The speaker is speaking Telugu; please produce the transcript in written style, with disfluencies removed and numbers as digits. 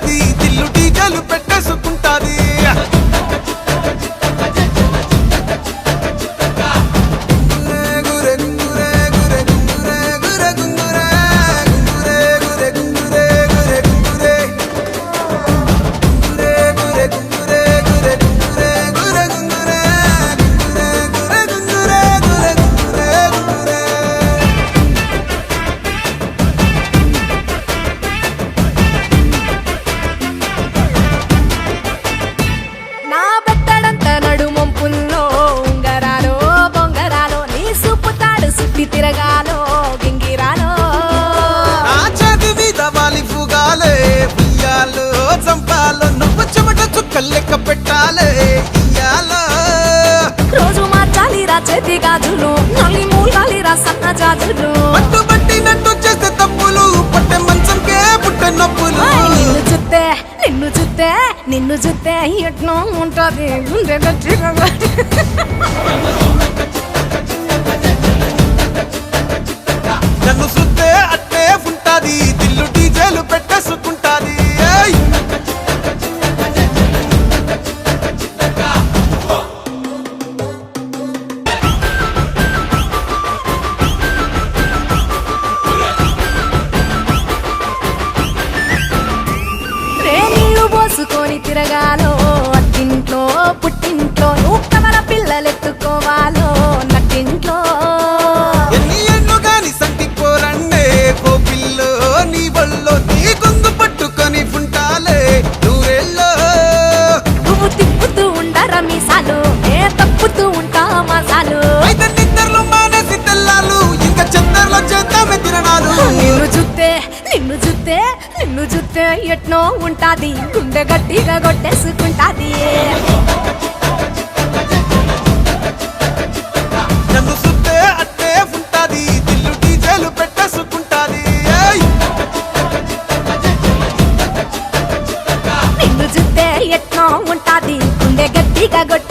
ఉంటాది దిల్లు డీజలు పెట్టేసుకుంటాది తిరగాలో గింగిరాలో నా చేతి మీద వాలి ఫుగాలే ఉయ్యాలో చంపాలో నువ్వు చెమట చుక్కలు లెక్క పెట్టాలే ఇయ్యాలో రోజు మార్చాలిరా చేతి గాజులు నల్లి మూలాలిరా సన్న జాజులు పట్టు పట్టినట్టు చేస్తే తప్పులు పట్టే మంచంకే పుట్టే నొప్పులు నిన్ను చూస్తే ఎట్నో ఉంటది గుండె గట్టిగా నన్ను సుత్తే అట్టే ఉంటాది దిల్లు డీజేలు పెట్టేసుకుంటాది నీళ్లు పోసుకొని తిరగాలో అత్తింట్లో పుట్టింట్లో నువ్వు కవల పిల్లలెత్తుకోవాలో నట్టింట్లో నువ్వు తిప్పుతూ ఉండరా మీసాలు ఏ తప్పుతూ ఉంటా మసాలు నిన్ను చూస్తే ఎట్నో ఉంటాది గుండె గట్టిగా కొట్టేసుకుంటాది నన్ను సుత్తే అట్టే ఉంటాది దిల్లు డీజేలు పెట్టేసుకుంటాది నిన్ను చూస్తే ఎట్నో ఉంటాది గుండె గట్టిగా కొట్టే